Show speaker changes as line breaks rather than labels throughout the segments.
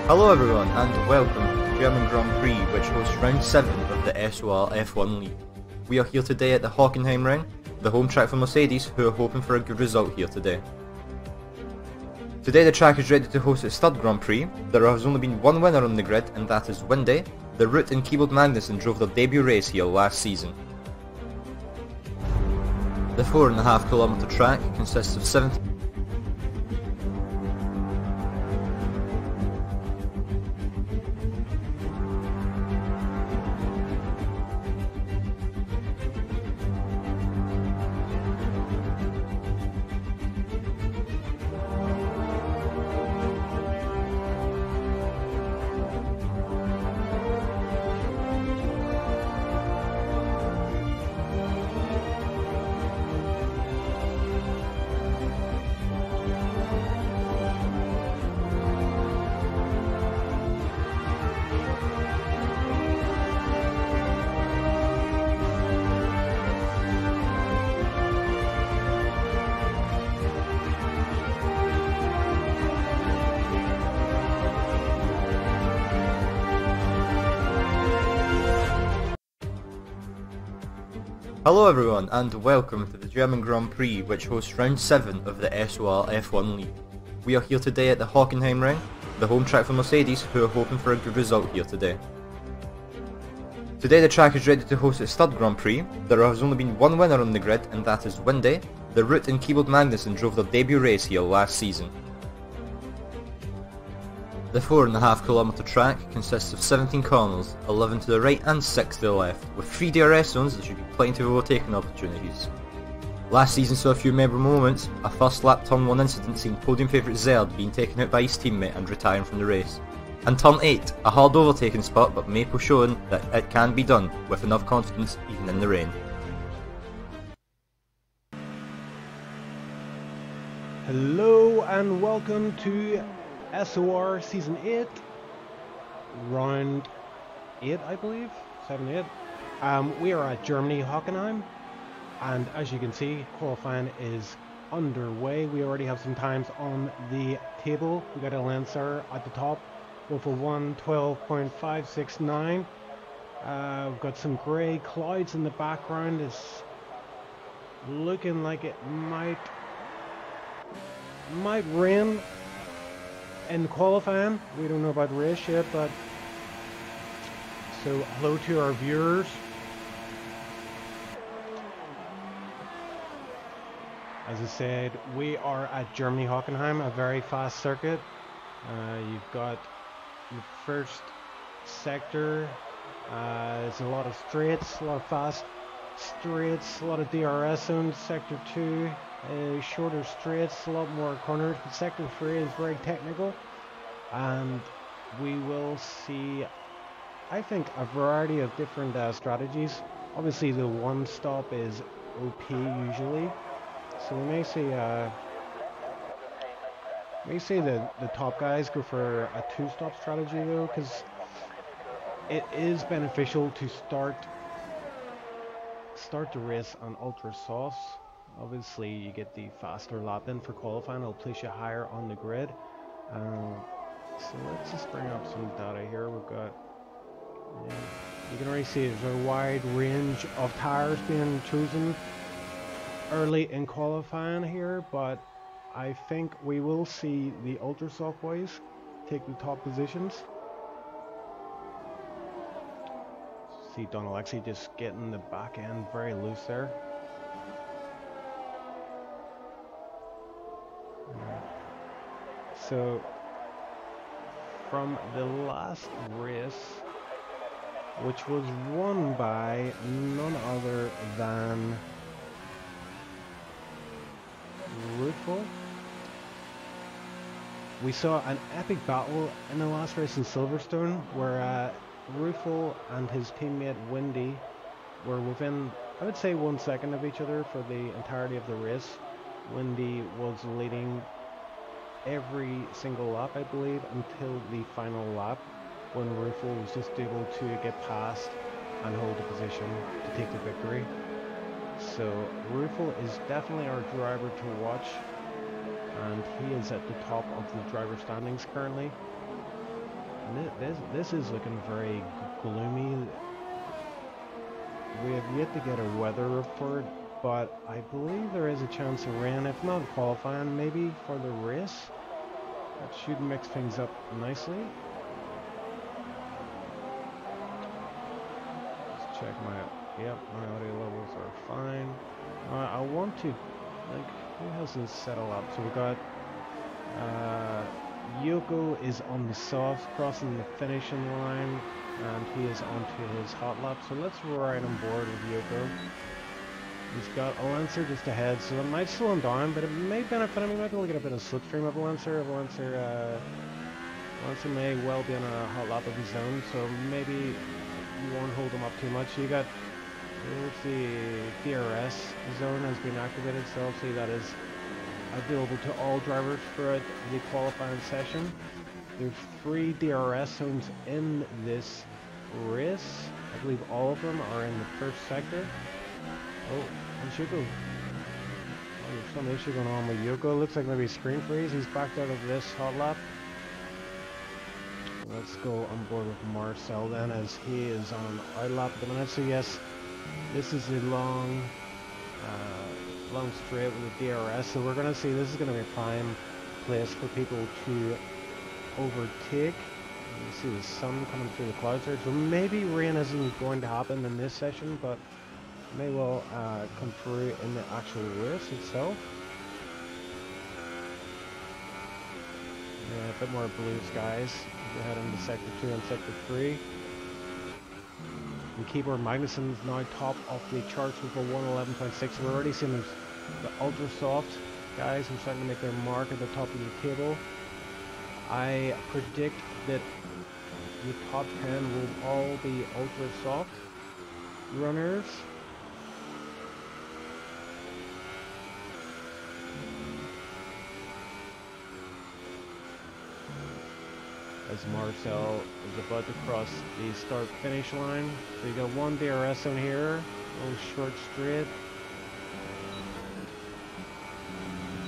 Hello everyone and welcome to the German Grand Prix, which hosts round 7 of the SOR F1 League. We are here today at the Hockenheim Ring, the home track for Mercedes, who are hoping for a good result here today. Today the track is ready to host its third Grand Prix. There has only been one winner on the grid, and that is Windy. The Root and Keyboard Magnussen drove their debut race here last season. The 4.5 km track consists of 70 Hello everyone and welcome to the German Grand Prix, which hosts round 7 of the SOR F1 League. We are here today at the Hockenheim Ring, the home track for Mercedes, who are hoping for a good result here today. Today the track is ready to host its third Grand Prix. There has only been one winner on the grid, and that is Windy. The Root and Keyboard Magnussen drove their debut race here last season. The 4.5 km track consists of 17 corners, 11 to the right and 6 to the left. With 3 DRS zones, there should be plenty of overtaking opportunities. Last season saw a few memorable moments. A first lap turn 1 incident seeing podium favourite Zerd being taken out by his teammate and retiring from the race. And turn 8, a hard overtaking spot, but Maple showing that it can be done with enough confidence even in the rain.
Hello and welcome to SOR Season 8, Round 8 I believe, 7-8. We are at Germany, Hockenheim, and as you can see, qualifying is underway. We already have some times on the table. We got a Lancer at the top with a 1:12.569. We've got some grey clouds in the background. It's looking like it might rain in qualifying. We don't know about the race yet, but so hello to our viewers. As I said, we are at Germany Hockenheim, a very fast circuit. You've got the first sector. There's a lot of straights, a lot of fast straights, a lot of DRS zones. Sector 2, shorter straights, a lot more corners. But sector 3 is very technical, and we will see, I think, a variety of different strategies. Obviously the one stop is OP usually, so we may see the top guys go for a 2-stop strategy though, because it is beneficial to start the race on ultra sauce. Obviously you get the faster lap in for qualifying. It'll place you higher on the grid. So let's just bring up some data here. We've got, you can already see there's a wide range of tires being chosen early in qualifying here, but I think we will see the ultra soft boys take the top positions. See Don Alexi just getting the back end very loose there. So from the last race, which was won by none other than Rootful, we saw an epic battle in the last race in Silverstone, where Rootful and his teammate Windy were within, I would say, 1 second of each other for the entirety of the race. Windy was leading every single lap, I believe, until the final lap, when Rootful was just able to get past and hold the position to take the victory. So Rootful is definitely our driver to watch, and he is at the top of the driver standings currently. This is looking very gloomy. We have yet to get a weather report, but I believe there is a chance of rain, if not qualifying, maybe for the race. That should mix things up nicely. Let's check my audio levels are fine. I want to, like, who has this set all up? So we got Yoko is on the soft, crossing the finishing line, and he is onto his hot lap. So let's ride on board with Yoko. He's got a Lancer just ahead, so that might slow him down, but it may benefit him. He might be able to get a bit of slipstream of a Lancer. Lancer may well be on a hot lap of his own, so maybe you won't hold him up too much. So you got, here's the DRS zone has been activated, so obviously that is available to all drivers throughout the qualifying session. There's 3 DRS zones in this race. I believe all of them are in the first sector. Oh, and Yoko. Oh, there's some issue going on with Yoko. Looks like maybe screen freeze. He's backed out of this hot lap. Let's go on board with Marcel then, as he is on an out lap at the minute. So yes, this is a long straight with the DRS. So we're going to see this is going to be a prime place for people to overtake. You see the sun coming through the clouds there. So maybe rain isn't going to happen in this session, but may well come through in the actual race itself. Yeah, a bit more blue skies. We're heading into Sector 2 and Sector 3. And Keyboard Magnuson's now top of the charts with a 111.6. We're already seeing the ultra soft guys who are starting to make their mark at the top of the table. I predict that the top 10 will all be ultra soft runners. As Marcel is about to cross the start-finish line. So you got 1 DRS on here, a little short straight.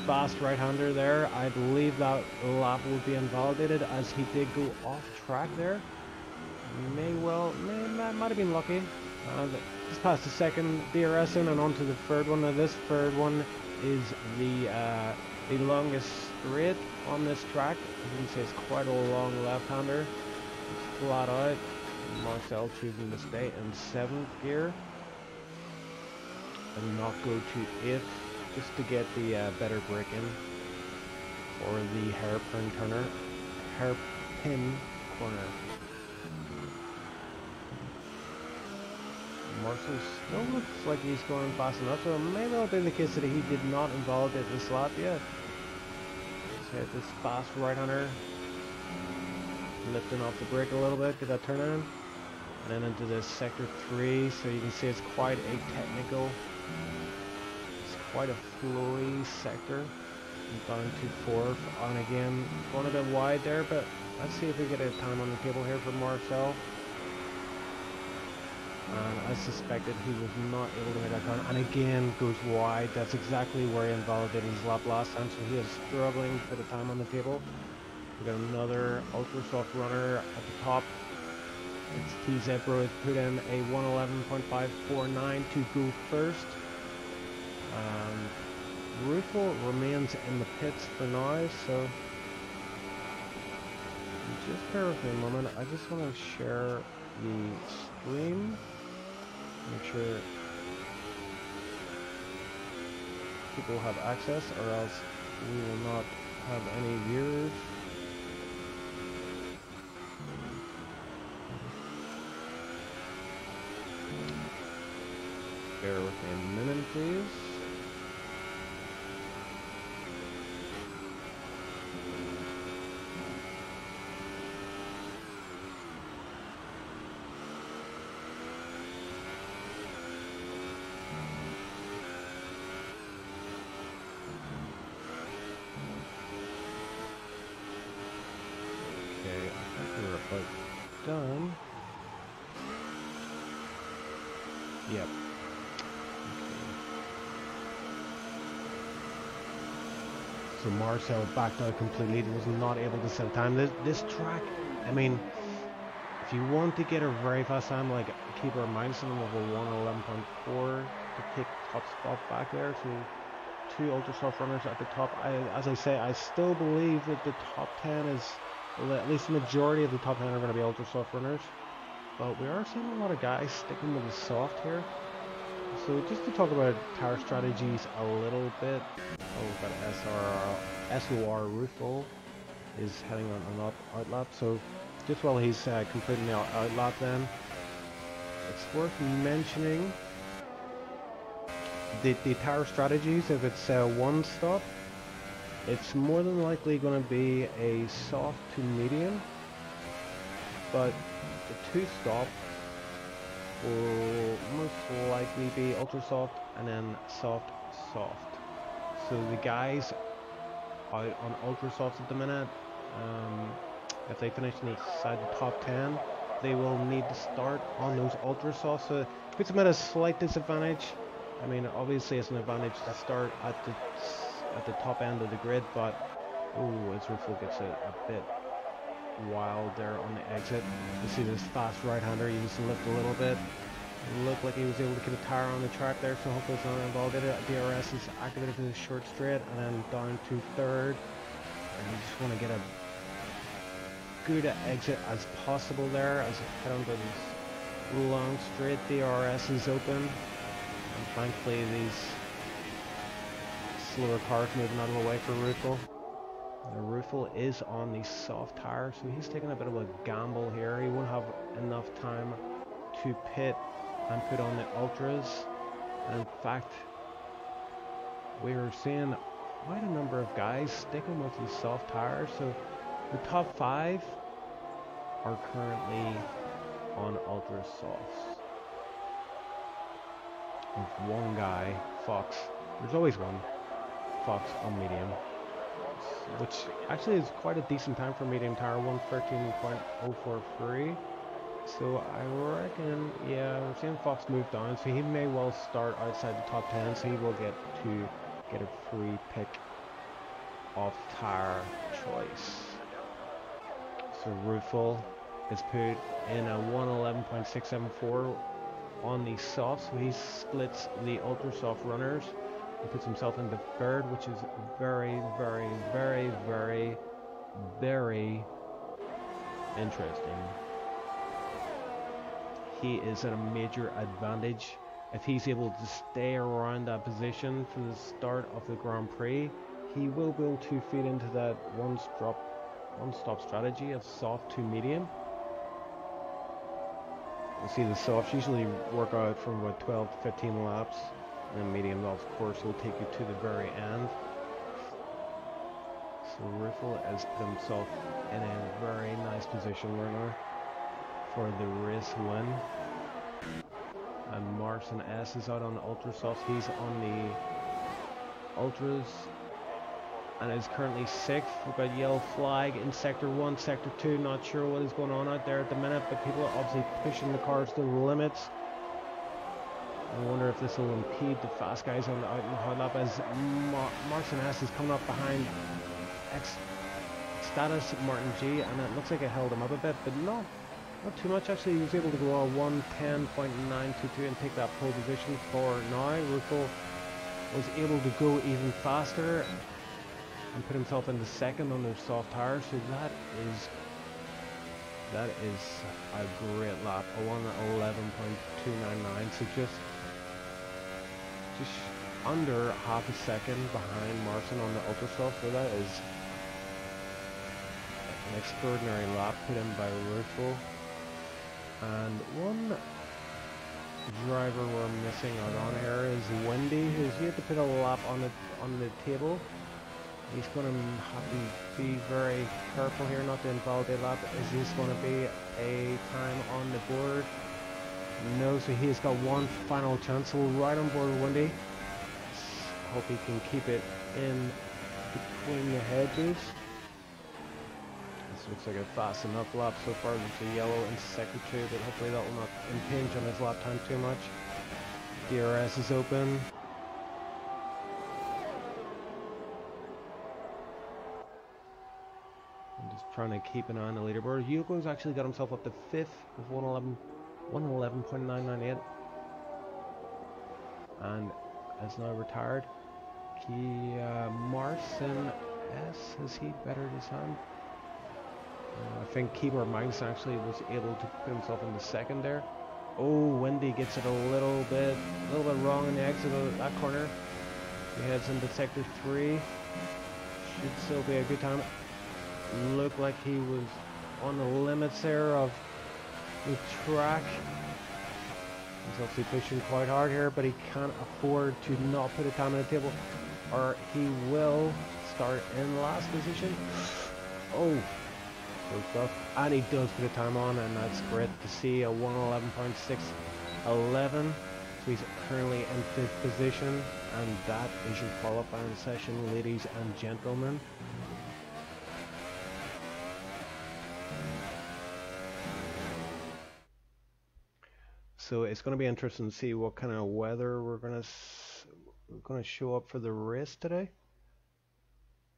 Fast right-hander there. I believe that lap will be invalidated as he did go off track there. Might have been lucky. Just past the second DRS in and onto the third one. Now this third one is the longest straight on this track. As you can see, it's quite a long left-hander. It's flat out. Marcel choosing to stay in 7th gear and not go to 8th, just to get the better break in for the hairpin corner. Marcel still looks like he's going fast enough, so it may well be the case that he did not invalidate this lap yet. Let's hit this fast right-hander, lifting off the brake a little bit, get that turn in, and then into this sector 3. So you can see it's quite a technical, it's quite a flowy sector. Down to 4th, and again going a bit wide there, but let's see if we get a time on the table here for Marcel. And I suspected he was not able to make that turn, and again goes wide. That's exactly where he invalidated his lap last time, so he is struggling to put a time on the table. We got another ultra soft runner at the top. It's T-Zebra has put in a 111.549 to go first. Rufo remains in the pits for now, so just bear with me a moment. I just want to share the stream. Make sure people have access, or else we will not have any viewers. Bear with me a minute, please. Done. Yep. Okay. So Marcel backed out completely. He was not able to set a time. This track I mean, if you want to get a very fast time, like keep our minds on level 111.4 to take top spot back there. So 2 ultra soft runners at the top. As I say, I still believe that the top 10 is, well, at least the majority of the top 10 are going to be ultra soft runners. But we are seeing a lot of guys sticking with the soft here. So just to talk about tire strategies a little bit. Oh, we've got SOR Ruthful is heading on an outlap. So just while he's completing the outlap, then it's worth mentioning the tire strategies. If it's one stop, it's more than likely going to be a soft to medium, but the 2 stop will most likely be ultra soft and then soft. So the guys out on ultra softs at the minute, if they finish inside the top 10, they will need to start on those ultra softs. So it puts them at a slight disadvantage. I mean, obviously it's an advantage to start at the top end of the grid, but oh, as Ruffle gets a bit wild there on the exit. You see this fast right-hander, he just lift a little bit. It looked like he was able to get a tire on the track there, so hopefully it's not involved in it. DRS is activated for the short straight, and then down to 3rd. And you just want to get a good exit as possible there as you head onto this long straight. DRS is open, and thankfully these slower cars moving out of the way for Ruffle. Ruffle is on the soft tire, so he's taking a bit of a gamble here. He won't have enough time to pit and put on the ultras. And in fact, we are seeing quite a number of guys sticking with these soft tires. So the top 5 are currently on ultra softs. With one guy, Fox. There's always one. Fox on medium, which actually is quite a decent time for medium tire, 113.043. So I reckon, yeah, we're seeing Fox move down, so he may well start outside the top 10, so he will get a free pick of tire choice. So Ruffle is put in a 111.674 on the soft, so he splits the ultra soft runners. He puts himself into 3rd, which is very, very, very, very, very interesting. He is at a major advantage. If he's able to stay around that position for the start of the Grand Prix, he will be able to feed into that one-stop strategy of soft to medium. You see the softs usually work out from about 12 to 15 laps. And medium, of course, will take you to the very end. So Ruffle has put himself in a very nice position right now for the race win. And Marson S is out on the ultra softs. He's on the ultras and is currently 6th. We've got yellow flag in sector 1, sector 2. Not sure what is going on out there at the minute, but people are obviously pushing the cars to the limits. I wonder if this will impede the fast guys on the out in the hot lap, as Marson S is coming up behind Status Martin G, and it looks like it held him up a bit, but not too much actually. He was able to go on 110.922 and take that pole position for now. Ruffle was able to go even faster and put himself into 2nd on their soft tires, so that is a great lap, a 111.299, so just under half a second behind Marson on the ultra soft. So that is an extraordinary lap put in by Ruffle. And one driver we're missing out on here is Wendy, who's yet to put a lap on the table. He's going to have to be very careful here not to invalidate lap. Is this going to be a time on the board? No, so he's got one final chance. So we're right on board with Wendy. Hope he can keep it in between the hedges. This looks like a fast enough lap so far. There's a yellow in sector 2, but hopefully that will not impinge on his lap time too much. DRS is open. trying to keep an eye on the leaderboard. Yuko's actually got himself up to 5th with 111.998 and is now retired. Marson S, is he better this time? I think Keyboard Magnus actually was able to put himself in the 2nd there. Oh, Wendy gets it a little bit wrong in the exit of that corner. He heads into sector 3. Should still be a good time. Looked like he was on the limits there of the track. He's obviously pushing quite hard here, but he can't afford to not put a time on the table, or he will start in last position. Oh, good stuff. And he does put a time on, and that's great to see. A 111.611. So he's currently in 5th position, and that is your qualifying session, ladies and gentlemen. So it's going to be interesting to see what kind of weather we're going to show up for the race today.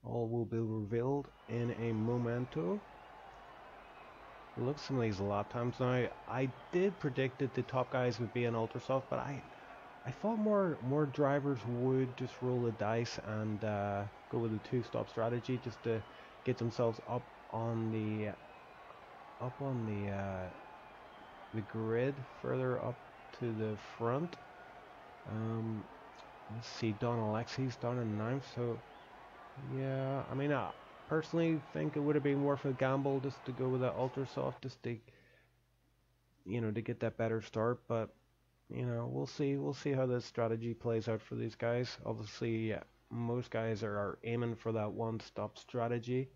All will be revealed in a momento. Look at some of these lap times now. I did predict that the top guys would be in ultra soft, but I thought more drivers would just roll the dice and go with the 2-stop strategy just to get themselves up on the grid, further up to the front. Let's see, Don Alexi's down in 9th, so yeah, I mean, I personally think it would have been worth a gamble just to go with that ultra soft, just to, you know, to get that better start. But you know, we'll see how this strategy plays out for these guys. Obviously, most guys are aiming for that 1-stop strategy,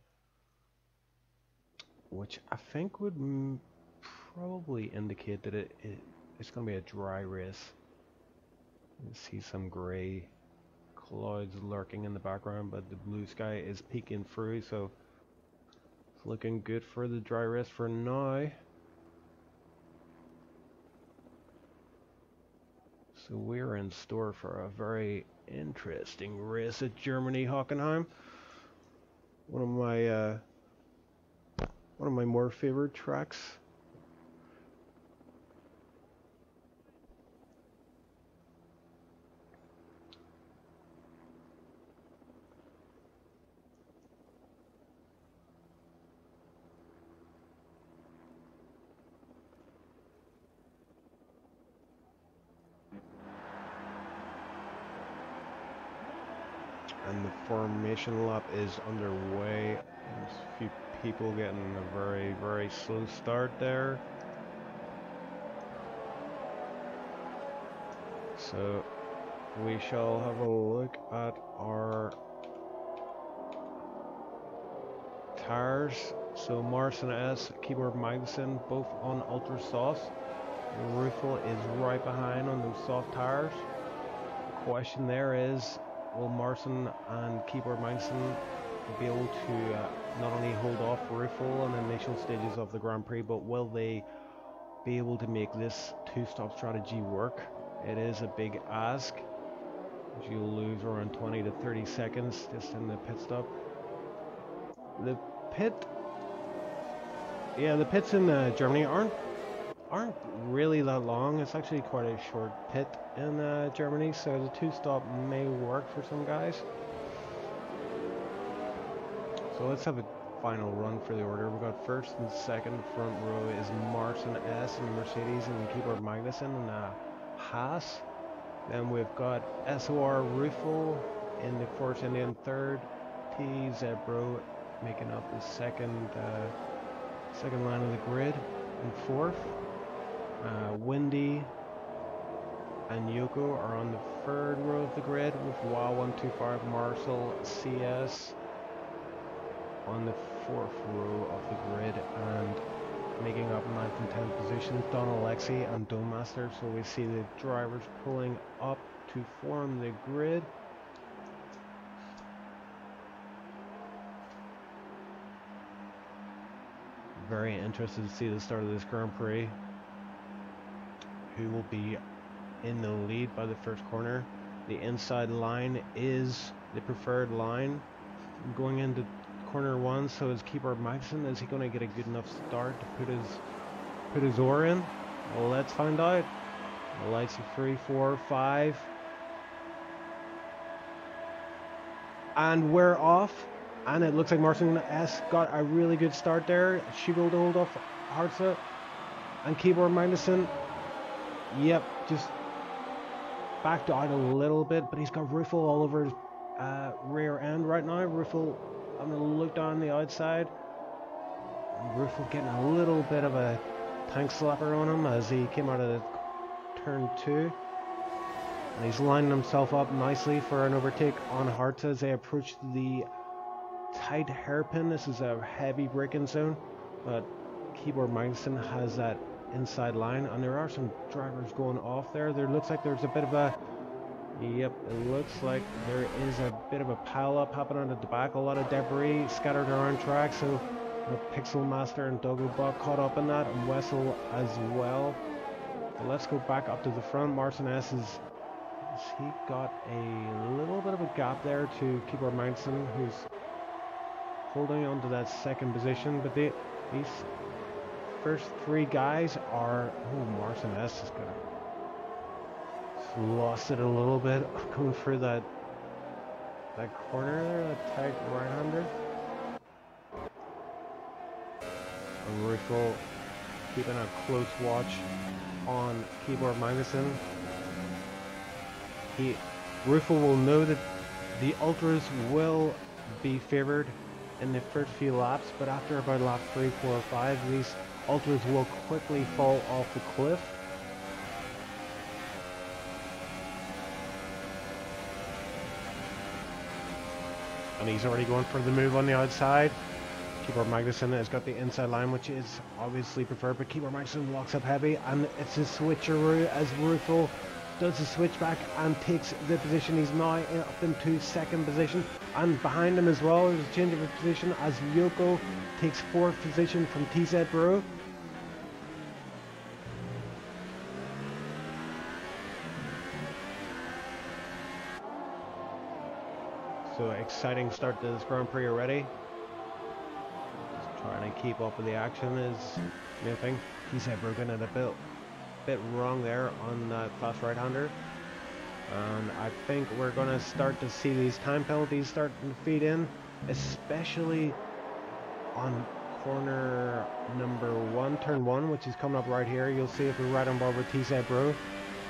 which I think would probably indicate that it's going to be a dry race. You see some grey clouds lurking in the background, but the blue sky is peeking through, so it's looking good for the dry race for now. So we're in store for a very interesting race at Germany Hockenheim. One of my more favorite tracks. And the formation lap is underway. There's a few people getting a very, very slow start there. So we shall have a look at our tires. So Marson S, Keyboard Magnuson, both on ultra soft. Ruffle is right behind on those soft tires. The question there is, will Marson and Keyboard Magnuson be able to not only hold off Ruffle on the initial stages of the Grand Prix, but will they be able to make this 2-stop strategy work? It is a big ask. You'll lose around 20 to 30 seconds just in the pit stop. The pits in Germany aren't really that long. It's actually quite a short pit in Germany, so the 2-stop may work for some guys. So let's have a final run for the order. We've got first and second. Front row is Marson S and Mercedes and Keyboard Magnuson and Haas. Then we've got SOR Ruffle in the Force Indian third. T Zebro making up the second line of the grid and fourth. Wendy and Yoko are on the third row of the grid with WOW125 Marcel CS on the fourth row of the grid, and making up 9th and 10th positions, Don Alexi and Dome Master. So we see the drivers pulling up to form the grid. Very interested to see the start of this Grand Prix. Who will be in the lead by the first corner? The inside line is the preferred line. Going into corner one, so is keeper Magnussen. Is he going to get a good enough start to put his oar in? Well, let's find out. The lights are 3, 4, 5. And we're off. And it looks like Martin S got a really good start there. She will hold off Hartza and Keyboard Magnussen. Yep, just backed out a little bit, but he's got Ruffle all over his rear end right now. Ruffle, I'm going to look down the outside. Ruffle getting a little bit of a tank slapper on him as he came out of the turn 2. And he's lining himself up nicely for an overtake on Hartza as they approach the tight hairpin. This is a heavy braking zone, but Keyboard Magnussen has that inside line, and there are some drivers going off there. There looks like there's a bit of a it looks like there is a bit of a pile up happening at the back. A lot of debris scattered around track, so Pixel Master and Dogglebuck caught up in that, and Wessel as well. But let's go back up to the front. Martin S has he got a little bit of a gap there to Keyboard Magnussen, who's holding on to that second position, but these first 3 guys are... Oh, Martin S has got lost it a little bit going through that corner there, that tight right-hander. And Ruffle keeping a close watch on Keyboard Magnussen. Ruffle will know that the Ultras will be favoured in the first few laps, but after about lap 3, 4, 5, these Ultras will quickly fall off the cliff. And he's already going for the move on the outside. Keyboard Magnussen has got the inside line, which is obviously preferred, but Keyboard Magnussen locks up heavy, and it's a switcheroo as Ruffle does the switch back and takes the position. He's now up into second position, and behind him as well there's a change of position as Yoko takes 4th position from TZ Bro. So exciting start to this Grand Prix already. Just trying to keep up with the action is the main thing. TZ Bro getting it a bit wrong there on that fast right-hander, and I think we're going to start to see these time penalties starting to feed in, especially on corner number 1, turn 1, which is coming up right here. You'll see if we're right on board with TZ Bro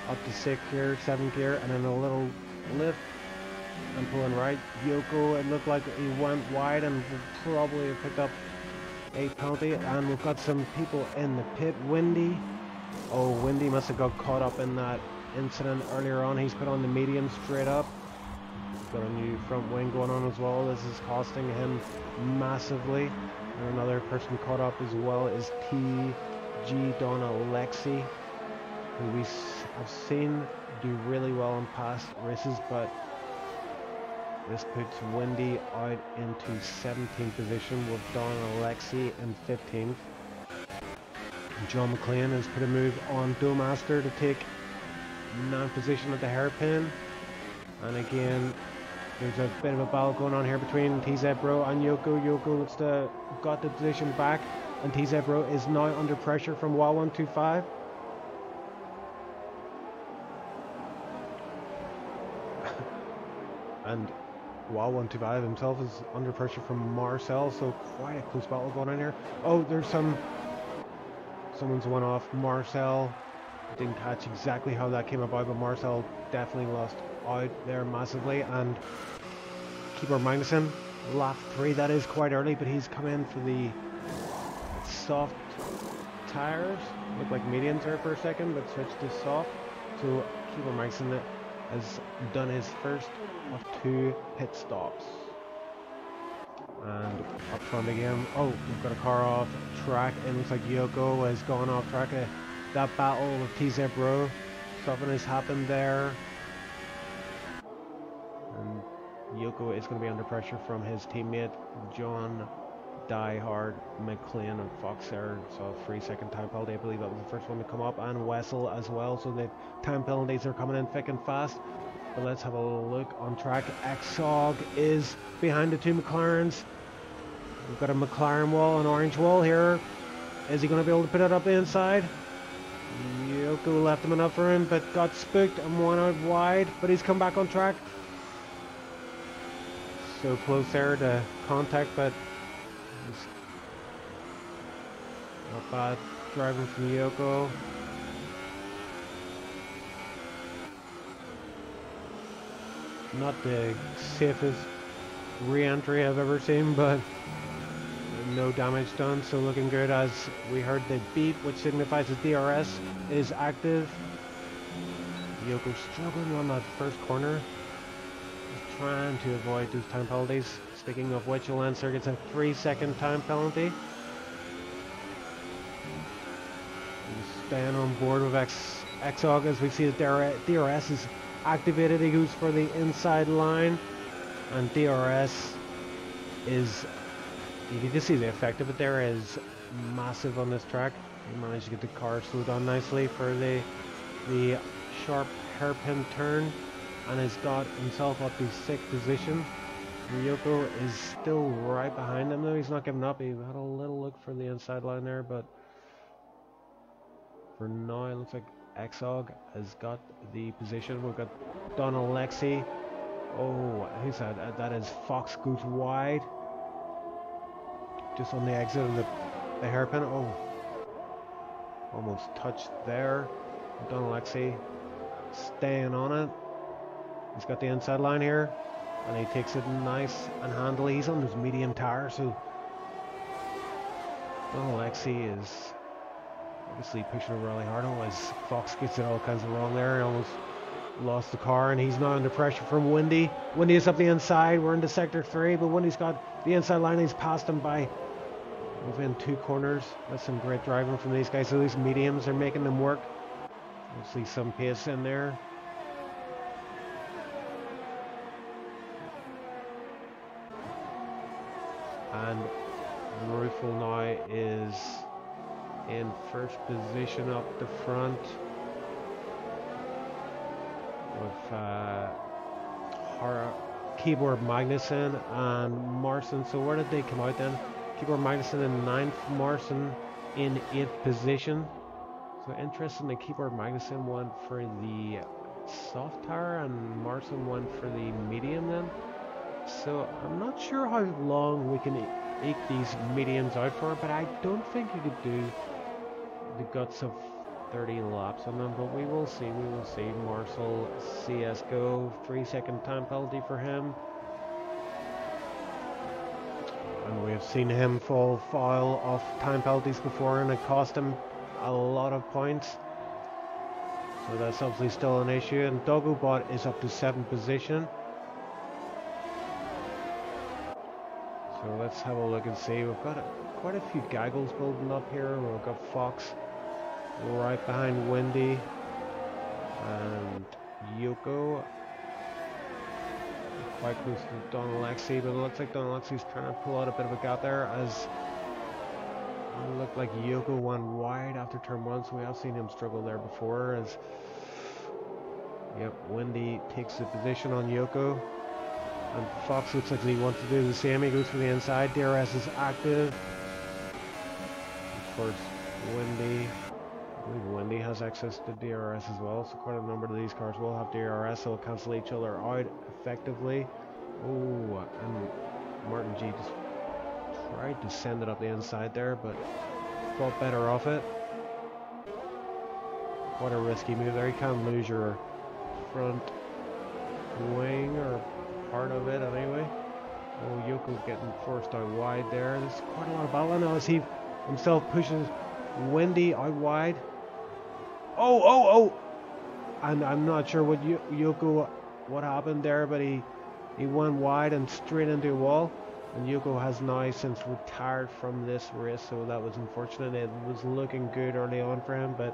up to 6th gear, 7th gear, and then a little lift and pulling right. Yoko, it looked like he went wide and probably picked up a penalty, and we've got some people in the pit. Windy. Oh, Windy must have got caught up in that incident earlier on. He's put on the medium straight up. He's got a new front wing going on as well. This is costing him massively. And another person caught up as well is TG Don Alexi, who we have seen do really well in past races, but this puts Windy out into 17th position with Don Alexi in 15th. John McLean has put a move on Doughmaster to take 9th position at the hairpin. And again, there's a bit of a battle going on here between TZ Bro and Yoko. Yoko looks to got the position back, and TZ Bro is now under pressure from WA125. And WA125 himself is under pressure from Marcel, so quite a close battle going on here. Oh, there's someone's one off. Marcel, didn't catch exactly how that came about, but Marcel definitely lost out there massively. And Keyboard Magnussen, lap 3, that is quite early, but he's come in for the soft tires. Looked like mediums there for a second, but switched to soft. So Keyboard Magnussen has done his first of 2 pit stops. And up front again. Oh, we've got a car off track. It looks like Yoko has gone off track. That battle with TZ Bro, something has happened there. And Yoko is going to be under pressure from his teammate John Diehard McLean and Fox there. So a 3-second time penalty. I believe that was the first one to come up, and Wessel as well. So the time penalties are coming in thick and fast. But let's have a little look on track. Exog is behind the 2 McLarens. We've got a McLaren wall, an orange wall here. Is he going to be able to put it up the inside? Yoko left him enough for him, but got spooked and won out wide. But he's come back on track. So close there to contact, but not bad driving from Yoko. Not the safest re-entry I've ever seen, but no damage done, so looking good. As we heard the beep, which signifies the DRS is active. Yoko struggling on that first corner, just trying to avoid those time penalties. Speaking of which, Lancer gets a 3-second time penalty. He's staying on board with Exog as we see the DRS is activated. He goes for the inside line, and DRS is, you can just see the effect of it there is massive on this track. He managed to get the car slowed down nicely for the sharp hairpin turn, and has got himself up to 6th position. Yoko is still right behind him though. He's not giving up. He had a little look for the inside line there, but for now it looks like Exog has got the position. We've got Don Alexi. Oh, who's that? That is Fox goes wide. Just on the exit of the hairpin. Oh, almost touched there. Don Alexi staying on it. He's got the inside line here, and he takes it nice and handily. He's on his medium tire, so Don Alexi is obviously pushing it really hard. Otherwise, Fox gets it all kinds of wrong there. He almost lost the car, and he's now under pressure from Windy. Windy is up the inside. We're into sector 3, but Windy's got the inside line. He's passed him by within 2 corners. That's some great driving from these guys. So these mediums are making them work. We'll see some pace in there. And Rufel now is in first position up the front with Keyboard Magnussen and Marson. So where did they come out then? Keyboard Magnussen in 9th, Marson in 8th position. So interesting that Keyboard Magnussen went for the soft tire and Marson went for the medium then. So I'm not sure how long we can eke these mediums out for, but I don't think you could do the guts of 30 laps on them, but we will see. We will see. Marcel CSGO, 3-second time penalty for him. And we've seen him fall foul of time penalties before, and it cost him a lot of points. So that's obviously still an issue. And Dogobot is up to 7th position. So let's have a look and see. We've got quite a few gaggles building up here. We've got Fox right behind Windy and Yoko quite close to Don Alexi, but it looks like Don Alexi's trying to pull out a bit of a gap there, as it looked like Yoko went wide after turn 1, so we have seen him struggle there before. As Windy takes the position on Yoko. And Fox looks like he wants to do the same. He goes for the inside. DRS is active. Of course, Windy. I believe Windy has access to DRS as well. So quite a number of these cars will have DRS. So they'll cancel each other out effectively. Oh, and Martin G just tried to send it up the inside there, but thought better off it. What a risky move there. You can't lose your front wing or part of it anyway. Oh, Yoko's getting forced out wide there. There's quite a lot of battle now as he himself pushes Windy out wide. Oh! And I'm not sure what Yoko, what happened there, but he went wide and straight into a wall. And Yoko has now since retired from this race, so that was unfortunate. It was looking good early on for him, but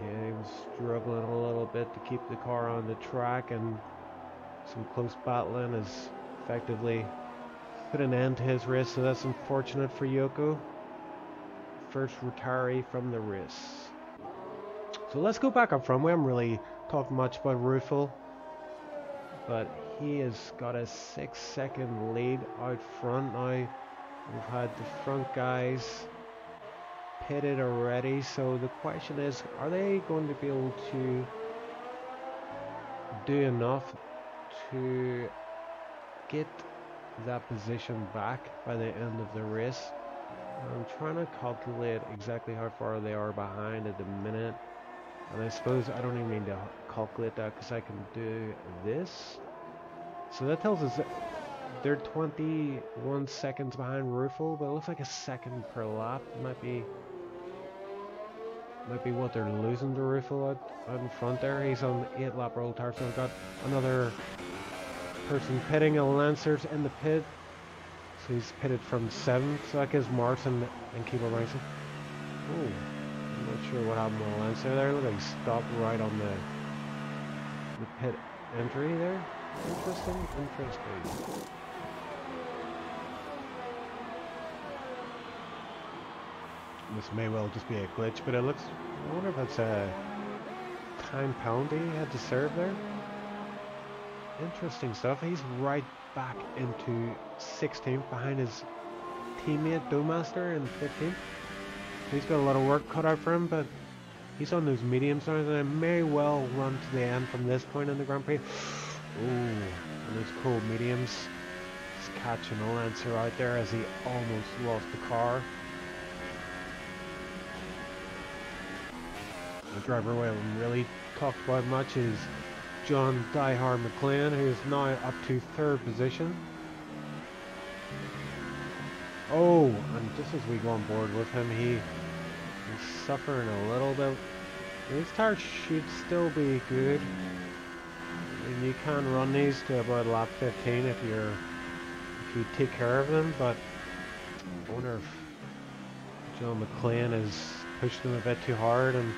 yeah, he was struggling a little bit to keep the car on the track, and some close battling has effectively put an end to his race, so that's unfortunate for Yoko. First retiree from the race. So let's go back up front. We haven't really talked much about Rufel, but he has got a 6-second lead out front now. We've had the front guys pitted already, so the question is, are they going to be able to do enough to get that position back by the end of the race? I'm trying to calculate exactly how far they are behind at the minute, and I suppose I don't even need to calculate that because I can do this. So that tells us that they're 21 seconds behind Ruffle, but it looks like a second per lap. Might be what they're losing to Ruffle out in front there. He's on 8-lap roll tire, so I've got another person pitting. A Lancer's in the pit, so he's pitted from 7th, so that gives Marson and Keeper Mason. Oh, I'm not sure what happened with the Lancer there. Look like he stopped right on the pit entry there. Interesting. This may well just be a glitch, but it looks... I wonder if that's a time penalty he had to serve there. Interesting stuff. He's right back into 16th behind his teammate Doughmaster in 15th. He's got a lot of work cut out for him, but he's on those mediums now, and I may well run to the end from this point in the Grand Prix. Ooh, and those cool mediums. He's catching a Lancer out there as he almost lost the car. The driver we haven't really talked about much is John Die Hard McLean, who is now up to 3rd position. Oh, and just as we go on board with him, he's suffering a little bit. His tires should still be good. I mean, you can run these to about lap 15 if you take care of them, but I wonder if John McLean is pushing them a bit too hard, and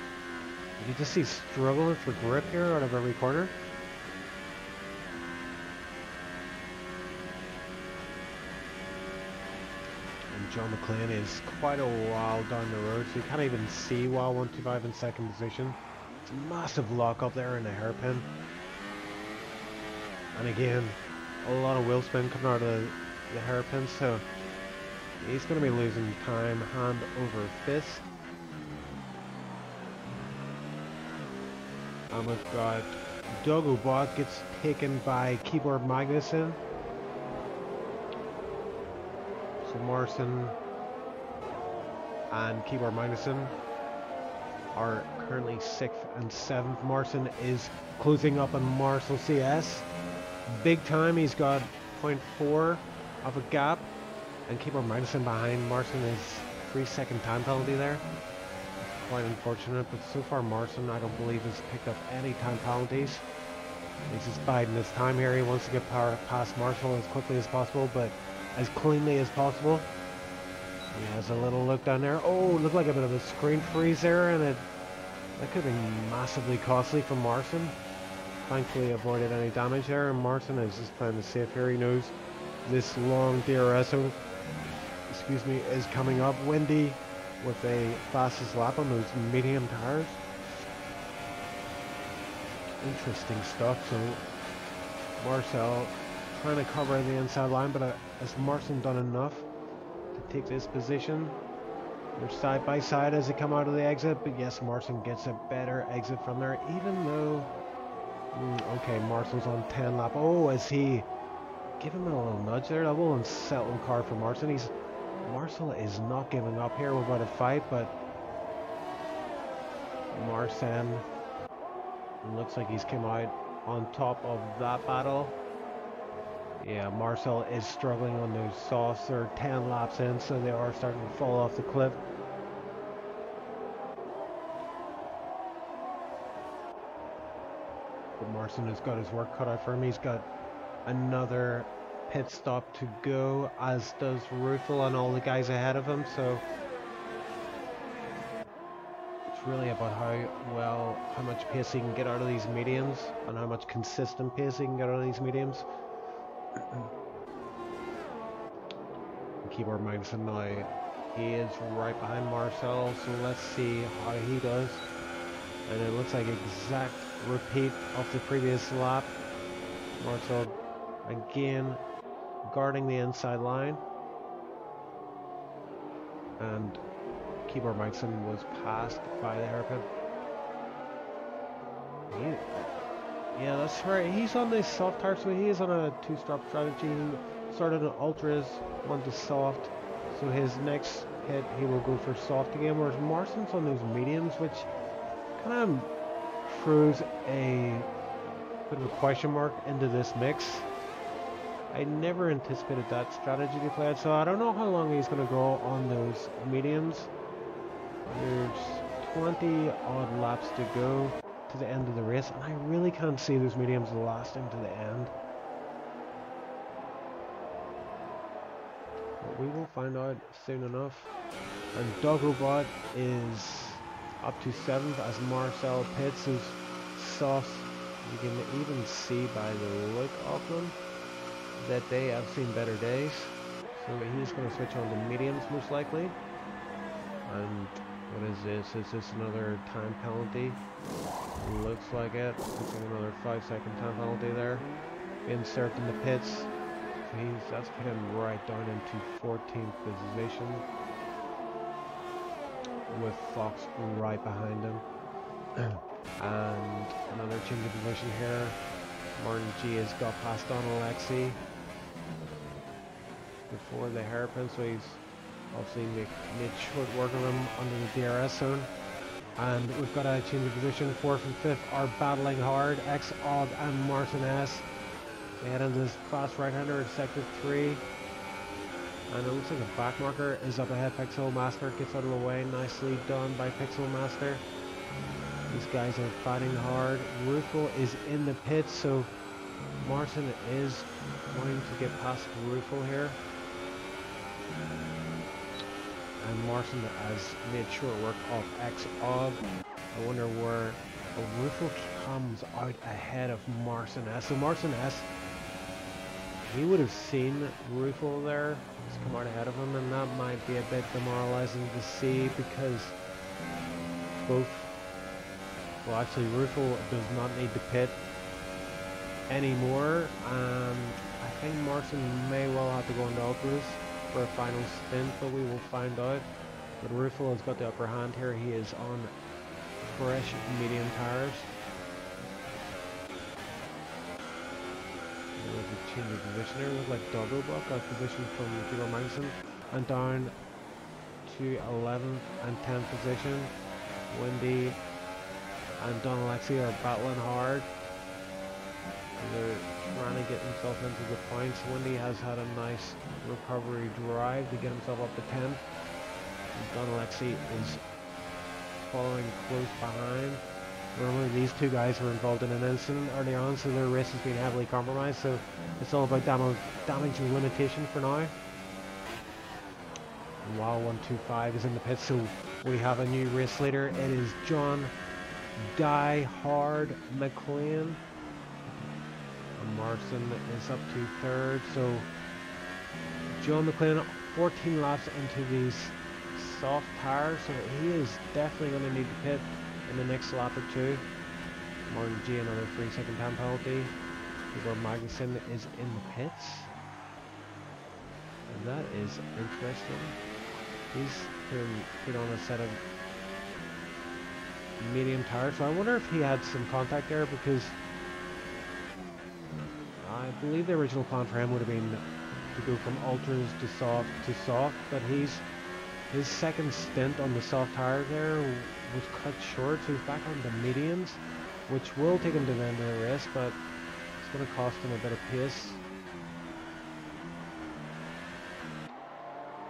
you just see struggling for grip here out of every corner. And John McLean is quite a while down the road, so you can't even see while 125 in 2nd position. It's a massive lock up there in the hairpin. And again, a lot of wheel spin coming out of the hairpin, so he's going to be losing time hand over fist. And we've got Doug O'Bot gets taken by Keyboard Magnussen. So Morrison and Keyboard Magnussen are currently 6th and 7th. Morrison is closing up on Marcel CS. Big time, he's got 0.4 of a gap. And Keyboard Magnussen behind Morrison is 3-second time penalty there. Quite unfortunate, but so far Morrison I don't believe has picked up any time penalties. He's just biding his time here. He wants to get past Marshall as quickly as possible, but as cleanly as possible. He has a little look down there. Oh, looked like a bit of a screen freeze there, and that could have been massively costly for Morrison. Thankfully avoided any damage there, and Morrison is just playing the safe here. He knows this long DRS, is coming up. Windy with a fastest lap on those medium tires. Interesting stuff. So Marcel trying to cover the inside line, but has Marcin done enough to take this position? They're side by side as they come out of the exit, but yes, Marcin gets a better exit from there, even though okay, Marcel's on 10 lap. Oh, is he give him a little nudge there? That will unsettle the car for Marcin. Marcel is not giving up here. We're about to fight, but Marcin looks like he's come out on top of that battle. Yeah, Marcel is struggling on those softs. They're 10 laps in, so they are starting to fall off the cliff. But Marcin has got his work cut out for him. He's got another pit stop to go, as does Ruffle and all the guys ahead of him, so it's really about how much pace he can get out of these mediums and how much consistent pace he can get out of these mediums. Keyboard Magnussen now, he is right behind Marcel, so let's see how he does. And it looks like exact repeat of the previous lap. Marcel Again, guarding the inside line. And Keyboard Mikeson was passed by the hairpin. Yeah, that's right. He's on this soft tire, so he is on a 2-stop strategy. He started on ultras, went to soft. So his next hit, he will go for soft again. Whereas Marston's on those mediums, which kind of throws a bit of a question mark into this mix. I never anticipated that strategy to play out, so I don't know how long he's going to go on those mediums. There's 20 odd laps to go to the end of the race, and I really can't see those mediums lasting to the end. But we will find out soon enough. And Dogobot is up to 7th as Marcel pits his sauce. You can even see by the look of them that they have seen better days. So he's going to switch on to mediums most likely. And what is this? Is this another time penalty? Looks like it. Looks like another 5-second time penalty there. Being served in the pits. So that's put him right down into 14th position. With Fox right behind him. And another change of position here. Martin G has got past Don Alexi before the hairpin, so he's obviously made short work of him under the DRS zone. And we've got a change of position. 4th and 5th are battling hard. X-Og and Martin S. They head into this fast right-hander in sector 3. And it looks like a back marker is up ahead. Pixel Master gets out of the way. Nicely done by Pixel Master. These guys are fighting hard. Rufel is in the pits, so Martin is going to get past Rufel here. And Martin has made short work of X-Og. I wonder where Rufel comes out ahead of Martin S. So Martin S, he would have seen Rufel there. He's come out ahead of him, and that might be a bit demoralizing to see because both... Well, actually, Rufel does not need to pit anymore, and I think Martin may well have to go into ultras for a final stint, but we will find out. But Rufel has got the upper hand here. He is on fresh medium tires. There's a change of position here. Looks like Doggobot got position from Kilo Magnuson, and down to 11th and 10th position. Wendy and Don Alexi are battling hard. They're trying to get themselves into the points. Wendy has had a nice recovery drive to get himself up to 10th. And Don Alexi is following close behind. Remember, these two guys were involved in an incident early on, so their race has been heavily compromised. So it's all about damage and limitation for now. And while 125 is in the pit, so we have a new race leader. It is John Die Hard McLean. And Marston is up to 3rd. So John McLean 14 laps into these soft tires, so he is definitely going to need to pit in the next lap or two. Martin G, another 3-second time penalty. Igor Magnuson is in the pits. And that is interesting. He's put on a set of medium tires, so I wonder if he had some contact there, because I believe the original plan for him would have been to go from ultras to soft, but his second stint on the soft tire there was cut short, so he's back on the mediums, which will take him to the end of the race, but it's going to cost him a bit of pace.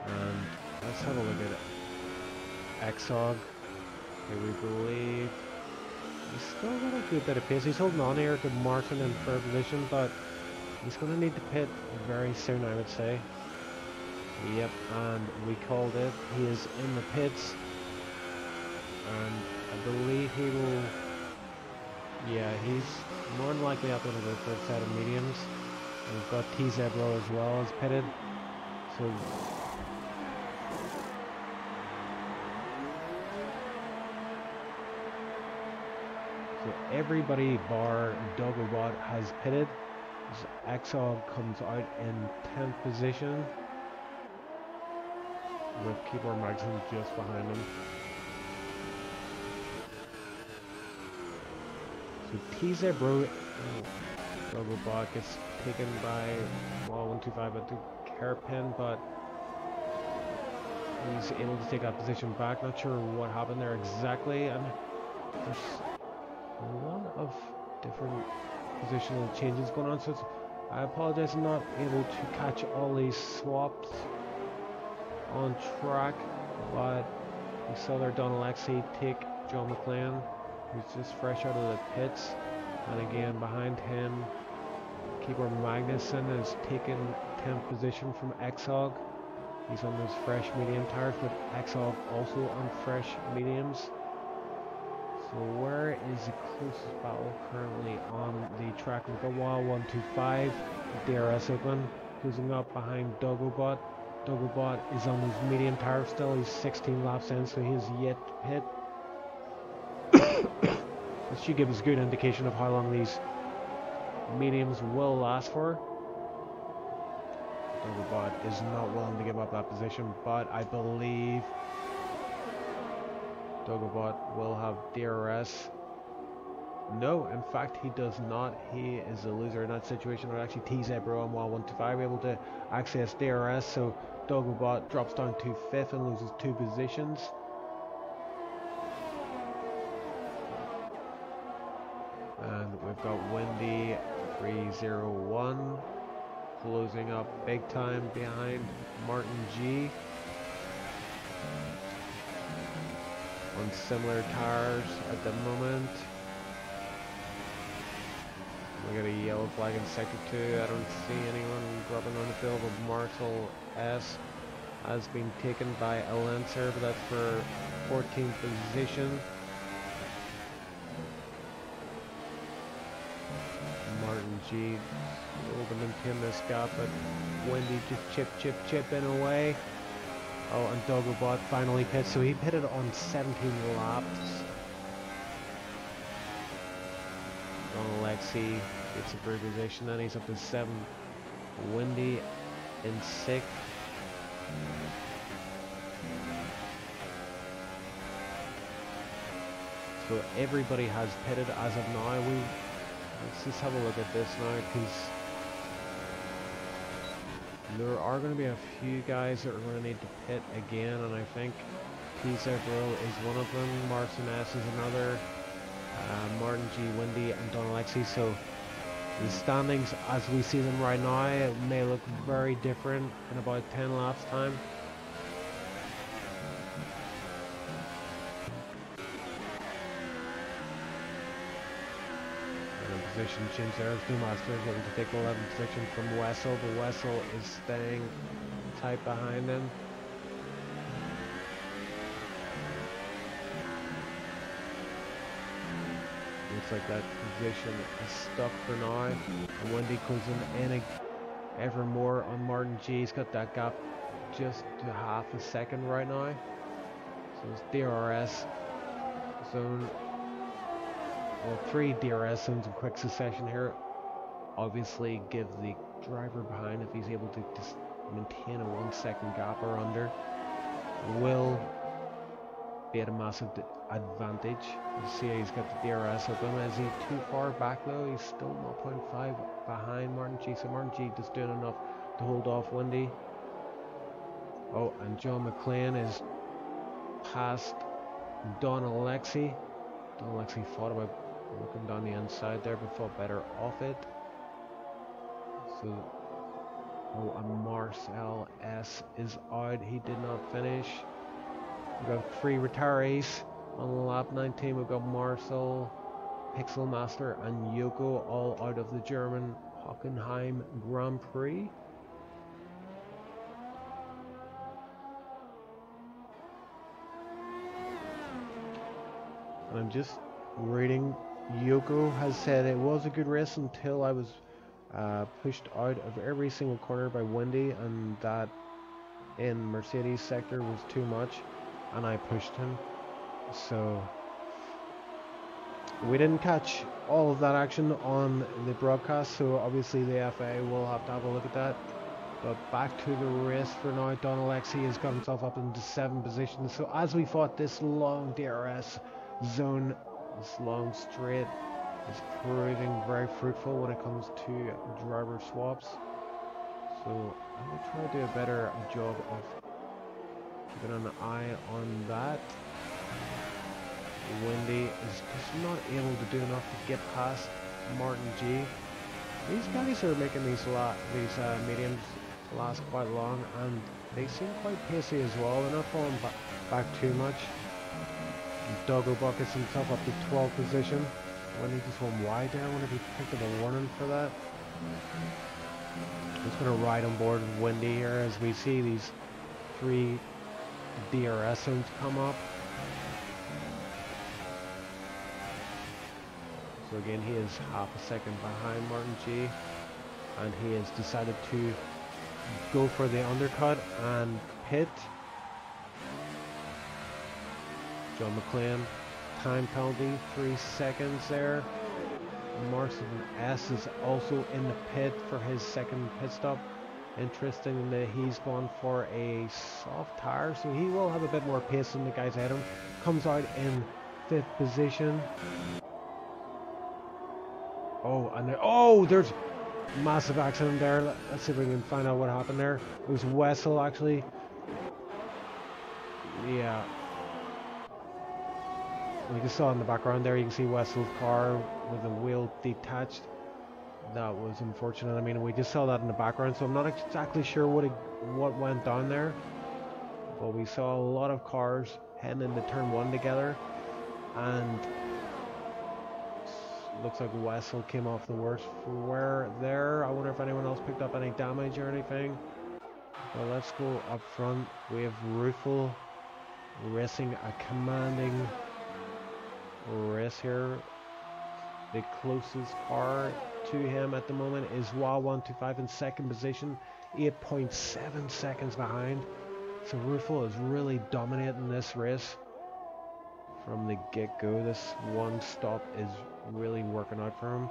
And let's have a look at X-Og. Here we believe he's still got a good bit of pace. He's holding on here to Martin in 3rd position, but he's going to need to pit very soon, I would say. Yep, and we called it. He is in the pits, and I believe he will... Yeah, he's more than likely up going to go for a set of mediums. And we've got T-Zebra as well as pitted. So everybody bar Dogobot has pitted. As Exog comes out in 10th position, with Keyboard Magazine just behind him. So TZ Bro, Robobot gets taken by 125 at the hairpin, but he's able to take that position back. Not sure what happened there exactly, and there's a lot of different positional changes going on, so I apologize, I'm not able to catch all these swaps on track, but we saw there Don Alexi take John McLean, who's just fresh out of the pits, and again behind him Keyboard Magnuson has taken 10th position from Exog. He's on those fresh medium tires, but Exog also on fresh mediums. So where is the closest battle currently on the track? We've got Wild 125, DRS Oakland, closing up behind Dogobot. Dogobot is on his medium tire still, he's 16 laps in, so he's yet to pit. This should give us a good indication of how long these mediums will last for. Dogobot is not willing to give up that position, but I believe Dogobot will have DRS. No, in fact he does not. He is a loser in that situation. But actually TZ Bro and Wild 125 able to access DRS, so Dogobot drops down to 5th and loses 2 positions. And we've got Wendy 301 closing up big time behind Martin G on similar tires at the moment. We got a yellow flag in sector 2. I don't see anyone dropping on the field, but Marshall S has been taken by a Lancer, but that's for 14th position. Martin G able to maintain this gap, but Wendy just chipping away. Oh, and Dogobot finally pits, so he pitted on 17 laps. Don Alexi gets a great position, and he's up to 7th. Wendy in 6th. So everybody has pitted as of now. Let's just have a look at this now, because there are going to be a few guys that are going to need to pit again, and I think TZ Bro is one of them, Martin S is another, Martin G, Wendy and Don Alexi. So the standings as we see them right now, it may look very different in about 10 laps time. Position change there. Master is able to take the 11th position from Wessel, but Wessel is staying tight behind him. Looks like that position is stuck for now. And Wendy closing in ever more on Martin G. He's got that gap just to half a second right now. So it's DRS zone. Well, 3 DRS zones in quick succession here. Obviously give the driver behind, if he's able to just maintain a 1 second gap or under, will be at a massive advantage. You see he's got the DRS open. Is he too far back though? He's still 0.5 behind Martin G. So Martin G just doing enough to hold off Wendy. Oh, and John McLean is past Don Alexi. Don Alexi thought about looking down the inside there, but thought better off it. So, oh, and Marcel S is out. He did not finish. We've got 3 retirees on lap 19. We've got Marcel, Pixel Master, and Yoko all out of the German Hockenheim Grand Prix. And I'm just reading. Yoko has said it was a good race until I was pushed out of every single corner by Wendy, and that in Mercedes sector was too much, and I pushed him. So We didn't catch all of that action on the broadcast, so obviously the FA will have to have a look at that. But back to the race for now. Don Alexi has got himself up into 7th position. So as we fought this long DRS zone, this long straight, is proving very fruitful when it comes to driver swaps. So I will try to do a better job of keeping an eye on that. Wendy is just not able to do enough to get past Martin G. These guys are making these mediums last quite long, and they seem quite pacey as well. They're not falling back too much. Doggo buckets himself up to 12th position. When he just went wide there, I wonder if he picked up a warning for that. He's going to ride on board Wendy here as we see these 3 DRS zones come up. So again, he is half a second behind Martin G, and he has decided to go for the undercut and pit. John McLean, time penalty, 3 seconds there. Marcin S is also in the pit for his 2nd pit stop. Interesting that he's gone for a soft tire, so he will have a bit more pace than the guys ahead of him. Comes out in 5th position. Oh, and there's massive accident there. Let's see if we can find out what happened there. It was Wessel actually. Yeah. You can saw in the background there, you can see Wessel's car with the wheel detached. That was unfortunate. I mean, we just saw that in the background, so I'm not exactly sure what went down there. But we saw a lot of cars heading into turn 1 together, and looks like Wessel came off the worst for there. I wonder if anyone else picked up any damage or anything. Well, let's go up front. We have Rufel racing a commanding race here. The closest car to him at the moment is WA125 in 2nd position, 8.7 seconds behind. So Rufel is really dominating this race from the get-go. This one stop is really working out for him.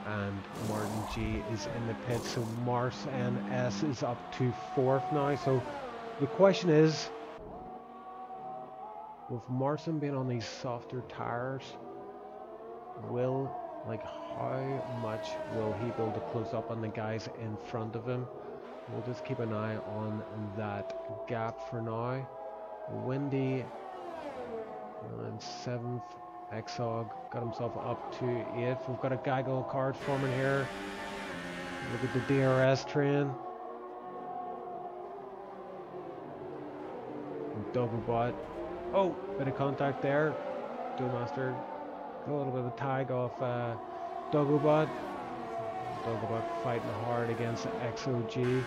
And Martin G is in the pit, so Marcin S is up to 4th now. So the question is, with Marcin being on these softer tires, how much will he be able to close up on the guys in front of him? We'll just keep an eye on that gap for now. Wendy in 7th. Exog got himself up to 8th. We've got a gaggle of cars forming here. Look at the DRS train. Doublebot. Oh, bit of contact there. Duelmaster got a little bit of a tag off Doublebot. Doublebot fighting hard against XOG.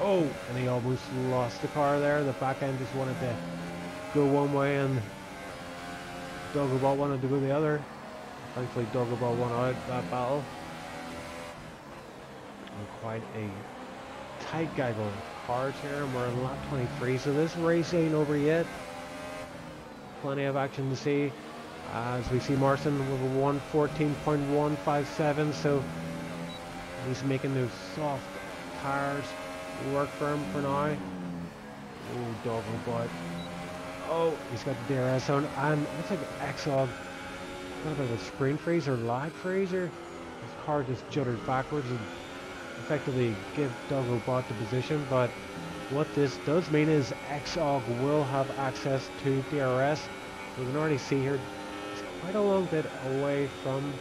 Oh, and he almost lost the car there. The back end just wanted to go one way and Doublebot wanted to go the other. Thankfully Doublebot won out that battle. And quite a tight gaggle of cars here, and we're in lap 23, so this race ain't over yet. Plenty of action to see. As we see Marcin with a 114.157, so he's making those soft tires work for him for now. Oh, Doublebot. Oh, he's got the DRS on, and looks like Exog got a bit of a screen freeze or lag freezer. His car just juddered backwards and effectively give Doublebot the position, but what this does mean is Exog will have access to DRS. We can already see here it's quite a long bit away from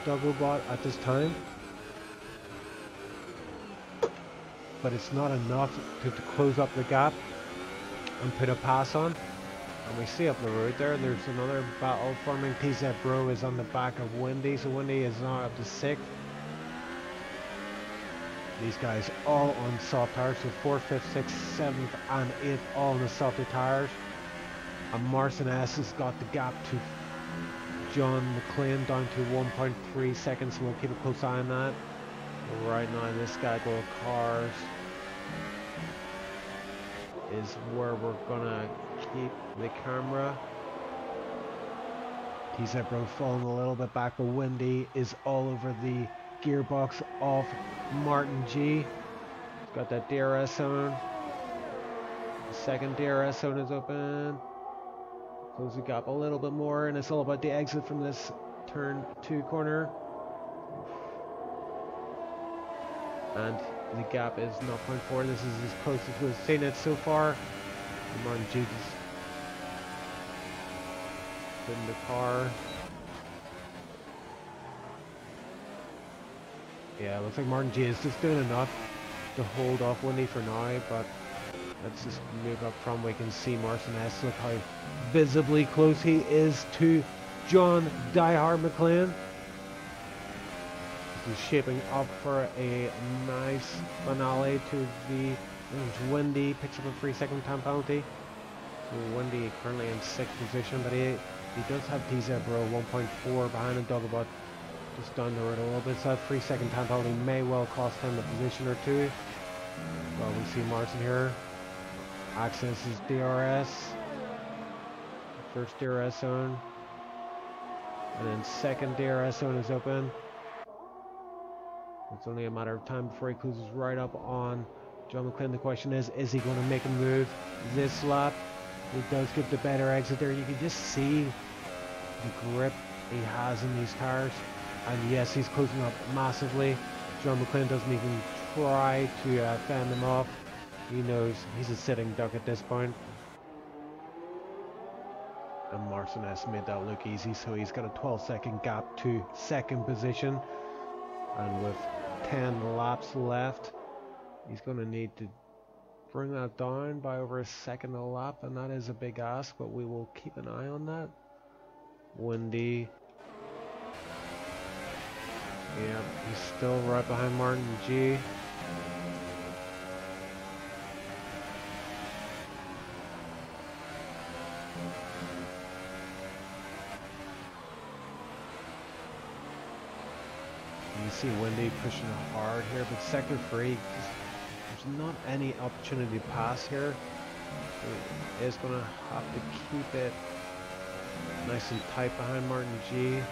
Doublebot at this time, but it's not enough to close up the gap and put a pass on. And we see up the road there's another battle forming. TZ Bro is on the back of Wendy, so Wendy is now up to 6th. These guys all on soft tires, so 4th, 5th, 6th, 7th and 8th all on the softer tires. And Marcin S has got the gap to John McLean down to 1.3 seconds, so we'll keep a close eye on that. Right now this guy got cars is where we're gonna keep the camera. T-Zebro falling a little bit back, but Windy is all over the gearbox of Martin G. He's got that DRS zone. The second DRS zone is open. Close the gap a little bit more, and it's all about the exit from this turn 2 corner. And the gap is 0.4. This is as close as we've seen it so far. And Martin G just putting the car. Yeah, it looks like Martin G is just doing enough to hold off Windy for now, but let's just move up from. We can see Marson S. Look how visibly close he is to John Diehard McLean. He's shaping up for a nice finale to the Windy. Picks up a 3-second time penalty. So Windy currently in 6th position, but he does have T-Zebro 1.4 behind and Dogobot just down the road a little bit. So that 3-second time penalty may well cost him a position or two. Well, we see Marson here. Accesses DRS. First DRS zone. And then second DRS zone is open. It's only a matter of time before he closes right up on John McLean. The question is he going to make a move this lap? He does get the better exit there. You can just see the grip he has in these tires. And yes, he's closing up massively. John McLean doesn't even try to fend him off. He knows he's a sitting duck at this point. And Marson S made that look easy, so he's got a 12-second gap to 2nd position. And with 10 laps left, he's going to need to bring that down by over a second a lap, and that is a big ask, but we will keep an eye on that. Windy. Yeah, he's still right behind Martin G. You see Windy pushing hard here, but sector 3, there's not any opportunity to pass here. He is going to have to keep it nice and tight behind Martin G.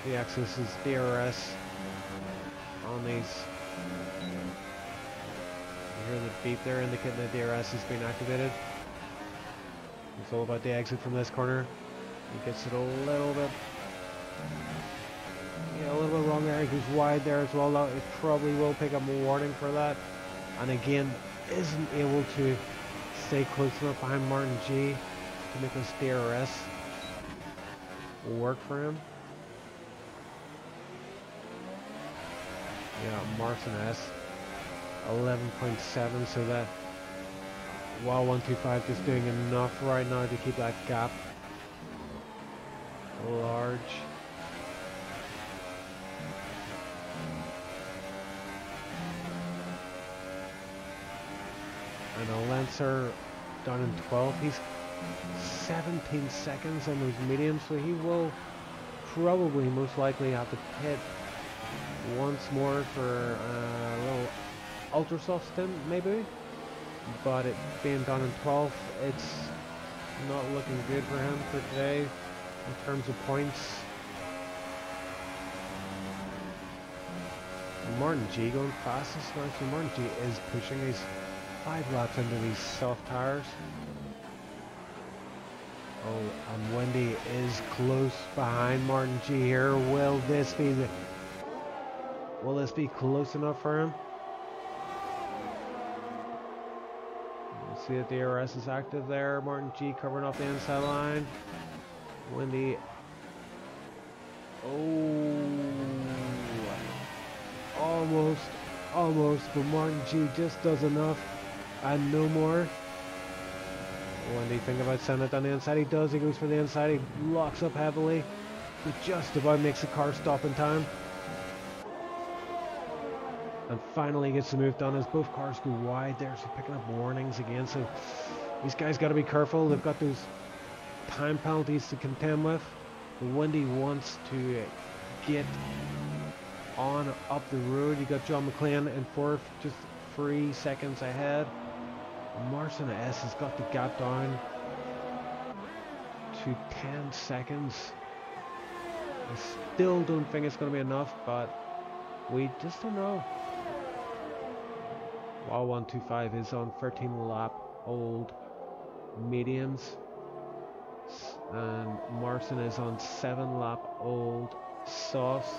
The access is DRS on these. You hear the beep there indicating the DRS has been activated. It's all about the exit from this corner. He gets it a little bit. Yeah, a little bit wrong there. He goes wide there as well. Now it probably will pick up a warning for that. And again, isn't able to stay close enough behind Martin G to make this DRS work for him. Yeah, Marson S 11.7, so that while 125 is doing enough right now to keep that gap large. And a Lancer down in 12. He's 17 seconds on those mediums, so he will probably most likely have to pit once more for a little ultra soft stint maybe. But it being down in 12th, it's not looking good for him for today in terms of points. Martin G going fastest now, so Martin G is pushing. He's 5 laps into these soft tires. Oh, and Windy is close behind Martin G here. Will this be close enough for him? You see that the DRS is active there. Martin G covering off the inside line. Windy. Oh, almost, but Martin G just does enough and no more. When do you think about sending it down the inside? He does. He goes for the inside. He locks up heavily. He just about makes the car stop in time. And finally gets the move done as both cars go wide there. So picking up warnings again. So these guys got to be careful. They've got those time penalties to contend with. Windy wants to get on up the road. You got John McLean in 4th, just 3 seconds ahead. Marson S has got the gap down to 10 seconds. I still don't think it's going to be enough, but we just don't know. While 125 is on 13 lap old mediums, and Marson is on 7 lap old softs.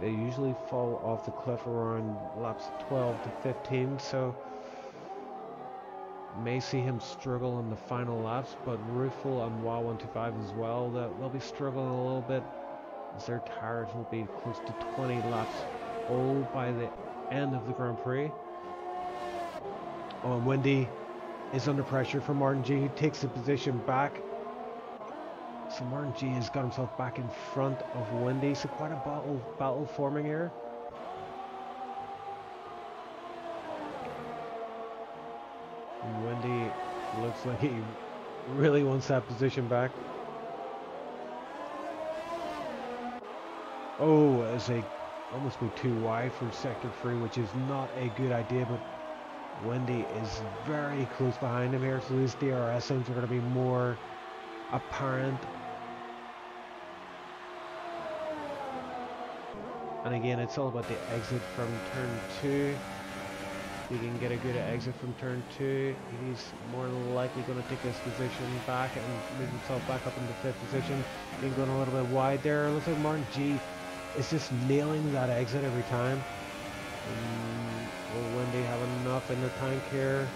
They usually fall off the cliff around laps 12 to 15, so may see him struggle in the final laps, but Rueful and WA125 as well, they'll be struggling a little bit as their tires will be close to 20 laps old by the end of the Grand Prix. Oh, and Wendy is under pressure from Martin G, who takes the position back. So Martin G has got himself back in front of Wendy, so quite a battle forming here. And Wendy looks like he really wants that position back. Oh, as they almost go too wide for sector 3, which is not a good idea, but Wendy is very close behind him here, so these DRS zones are going to be more apparent. And again, it's all about the exit from turn 2. If he can get a good exit from turn 2, he's more likely going to take this position back and move himself back up into 5th position. Being going a little bit wide there. Looks like Martin G is just nailing that exit every time. Will Wendy have enough in the tank here?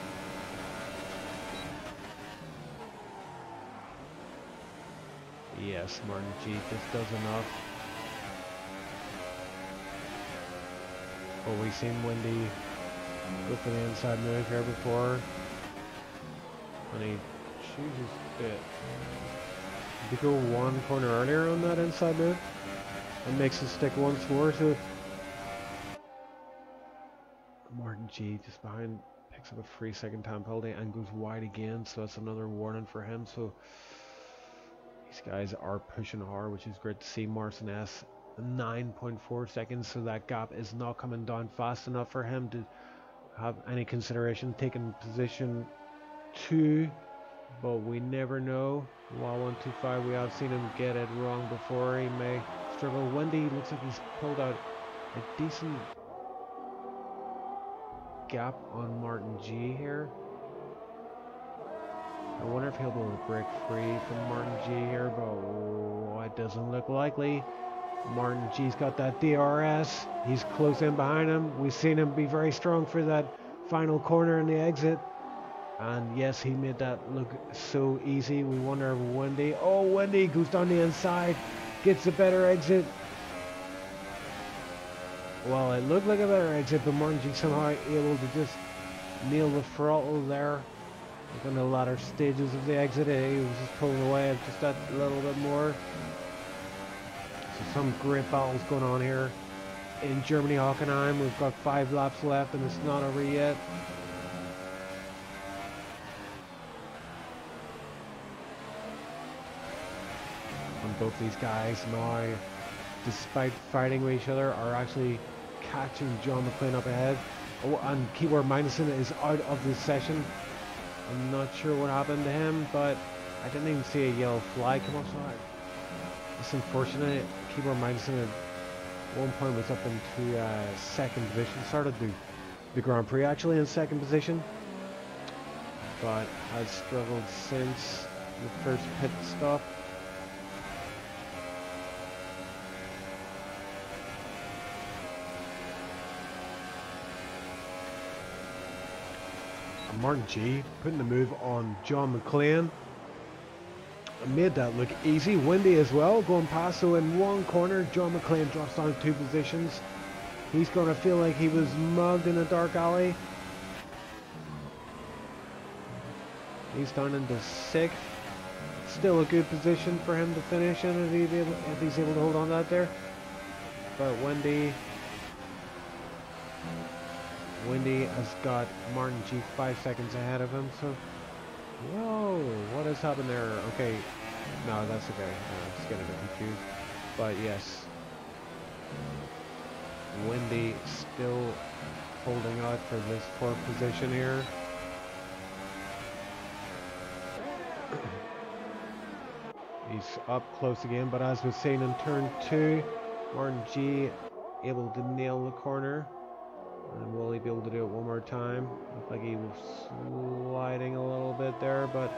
Yes, Martin G just does enough. Well, we've seen Wendy go for the inside move here before, and he chooses to go one corner earlier on that inside move and makes it stick once more. So Martin G just behind picks up a free second time penalty and goes wide again, so that's another warning for him. So these guys are pushing hard, which is great to see. Marson S 9.4 seconds, so that gap is not coming down fast enough for him to have any consideration taking position 2, but we never know. While 125, we have seen him get it wrong before. He may struggle. Wendy looks like he's pulled out a decent gap on Martin G here. I wonder if he'll be able to break free from Martin G here, but it doesn't look likely. Martin G's got that DRS. He's close in behind him. We've seen him be very strong for that final corner in the exit. And yes, he made that look so easy. We wonder if Wendy... Oh, Wendy goes down the inside. Gets a better exit. Well, it looked like a better exit, but Martin G somehow able to just nail the throttle there. Like on the latter stages of the exit, he was just pulling away just that little bit more. So some great battles going on here in Germany, Hockenheim. We've got 5 laps left and it's not over yet. And both these guys now, despite fighting with each other, are actually catching John McClane up ahead. Oh, and Keyboard Magnuson is out of this session. I'm not sure what happened to him, but I didn't even see a yellow flag come up, so it's unfortunate. Keyboard Magnuson at one point was up into 2nd position, started the Grand Prix actually in 2nd position, but has struggled since the first pit stop. And Martin G putting the move on John McClane. Made that look easy. Wendy as well going past, so in one corner John McClane drops down 2 positions. He's going to feel like he was mugged in a dark alley. He's down into 6th. Still a good position for him to finish in if he's able to hold on to that there. But Wendy has got Martin G 5 seconds ahead of him, so whoa, what has happened there? Okay, no, that's okay. I'm just getting a bit confused. But yes, Wendy still holding out for this fourth position here. He's up close again, but as we've seen in turn 2, Martin G able to nail the corner. And will he be able to do it one more time? Looked like he was sliding a little bit there, but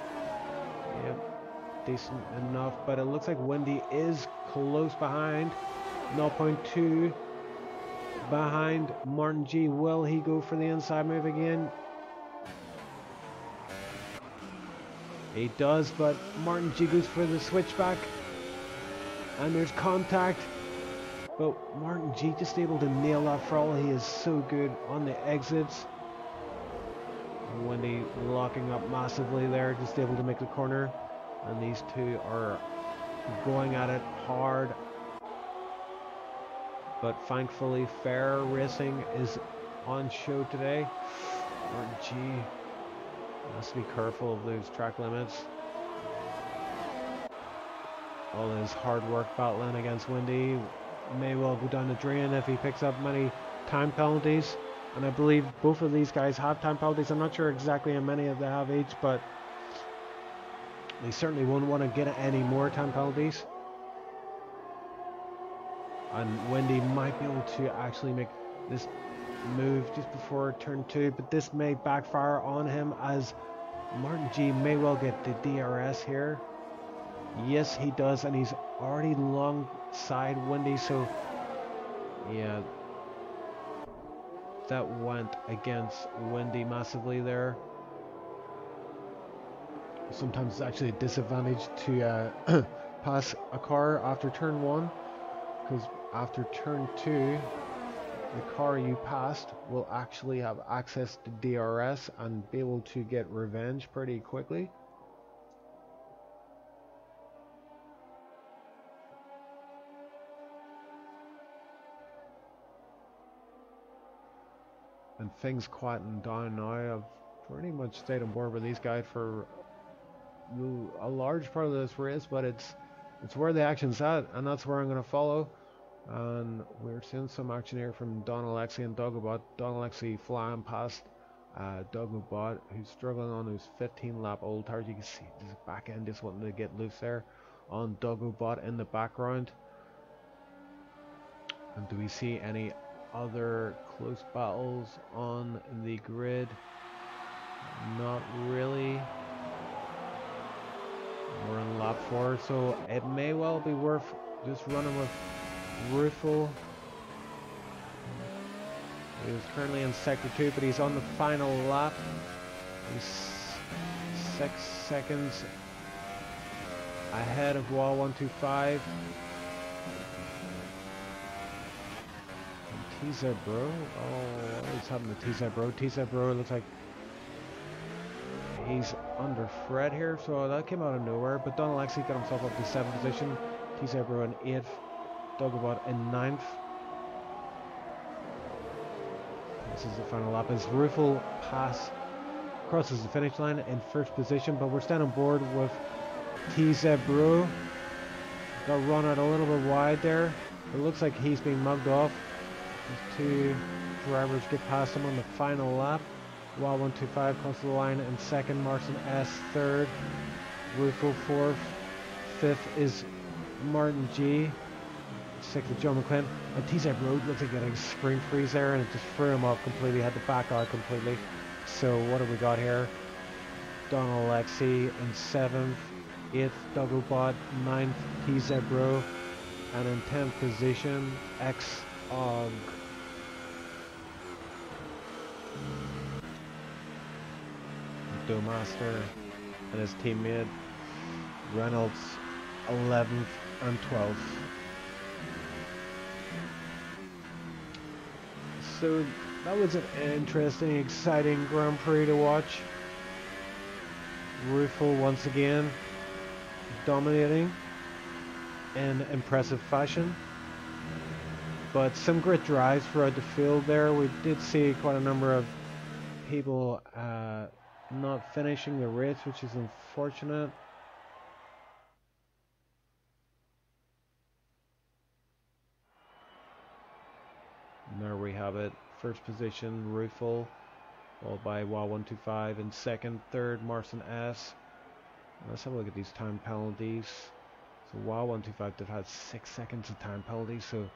yeah, decent enough. But it looks like Wendy is close behind. 0.2 behind Martin G. Will he go for the inside move again? He does, but Martin G goes for the switchback. And there's contact. But Martin G just able to nail that for all. He is so good on the exits. Wendy locking up massively there, just able to make the corner. And these two are going at it hard. But thankfully, fair racing is on show today. Martin G has to be careful of those track limits. All his hard work battling against Wendy may well go down the drain if he picks up many time penalties. And I believe both of these guys have time penalties. I'm not sure exactly how many they have each, but they certainly won't want to get any more time penalties. And Wendy might be able to actually make this move just before turn 2, but this may backfire on him as Martin G may well get the DRS here. Yes, he does, and he's already alongside Wendy, so yeah, that went against Wendy massively there. Sometimes it's actually a disadvantage to pass a car after turn 1, because after turn 2, the car you passed will actually have access to DRS and be able to get revenge pretty quickly. And things quieten down now. I've pretty much stayed on board with these guys for a large part of this race, but it's where the action's at, and that's where I'm going to follow. And we're seeing some action here from Don Alexi and Dogobot. Don Alexi flying past Dogobot, who's struggling on those 15-lap old tires. You can see his back end just wanting to get loose there on Dogobot in the background. And do we see any other close battles on the grid? Not really. We're in lap 4, so it may well be worth just running with Ruffle. He was currently in sector 2, but he's on the final lap. He's 6 seconds ahead of wall 125. T-Z Bro. Oh, what is happening to T-Z Bro? T-Z Bro looks like he's under Fred here, so that came out of nowhere. But Don Alexi got himself up to 7th position. T-Z Bro in 8th. Dogobot in 9th. This is the final lap as Ruffle crosses the finish line in 1st position, but we're staying on board with T-Z Bro. Got run out a little bit wide there. It looks like he's being mugged off. These two drivers get past him on the final lap. Wild 125 crosses the line in 2nd. Martin S 3rd. Ruffle 4th. 5th is Martin G. 6th is John McClin. And T-Z Road looks like getting a screen freeze there, and it just threw him off completely. Had to back out completely. So what have we got here? Don Alexi in 7th. 8th Dogobot. 9th T-Z Bro. And in 10th position X-Og. Master and his teammate Reynolds 11th and 12th. So that was an interesting, exciting Grand Prix to watch. Ruffle once again dominating in impressive fashion, but some great drives throughout the field there. We did see quite a number of people not finishing the race, which is unfortunate. And there we have it. first position, Rufel, followed by WA125 in second, third, Marson S. Let's have a look at these time penalties. So WA125 they've had 6 seconds of time penalties, so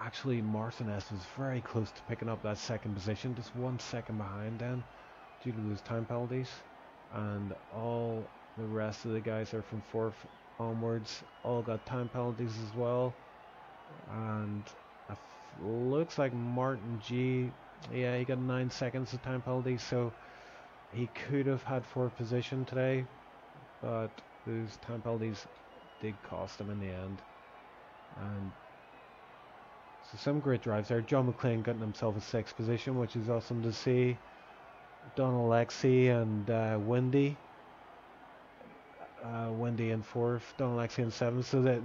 actually Marson S was very close to picking up that second position, just 1 second behind then due to those time penalties. And all the rest of the guys are from 4th onwards, all got time penalties as well. And looks like Martin G, yeah, he got 9 seconds of time penalties, so he could have had 4th position today, but those time penalties did cost him in the end. And so some great drives there. John McClane getting himself a 6th position, which is awesome to see. Donald Lexi and Wendy. Wendy in 4th, Donald Lexi in 7th. So that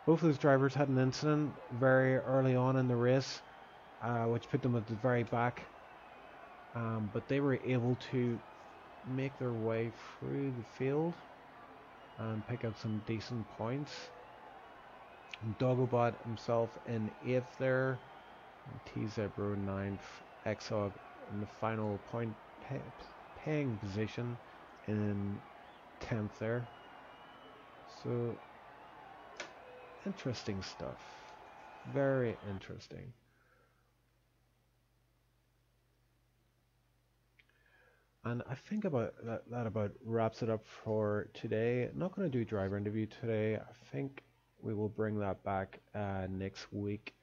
both of those drivers had an incident very early on in the race, which put them at the very back. But they were able to make their way through the field and pick up some decent points. Dogobot himself in 8th there, T-Zebro 9th, Exog in the final point paying position in 10th there. So interesting stuff, very interesting. And I think about that about wraps it up for today. I'm not going to do driver interview today. I think we will bring that back next week.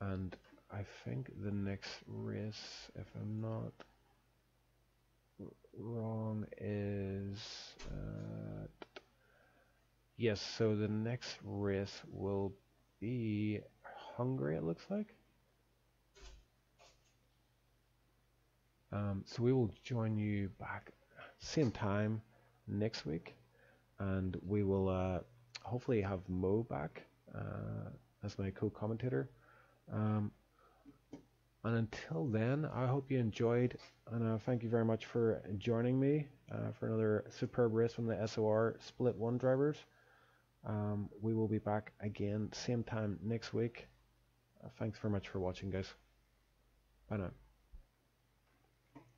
And I think the next race, if I'm not wrong, is yes, so the next race will be Hungary, it looks like. So we will join you back same time next week, and we will hopefully have Mo back as my co-commentator. And until then, I hope you enjoyed, and thank you very much for joining me for another superb race from the SOR Split 1 drivers. We will be back again same time next week. Thanks very much for watching, guys. Bye now.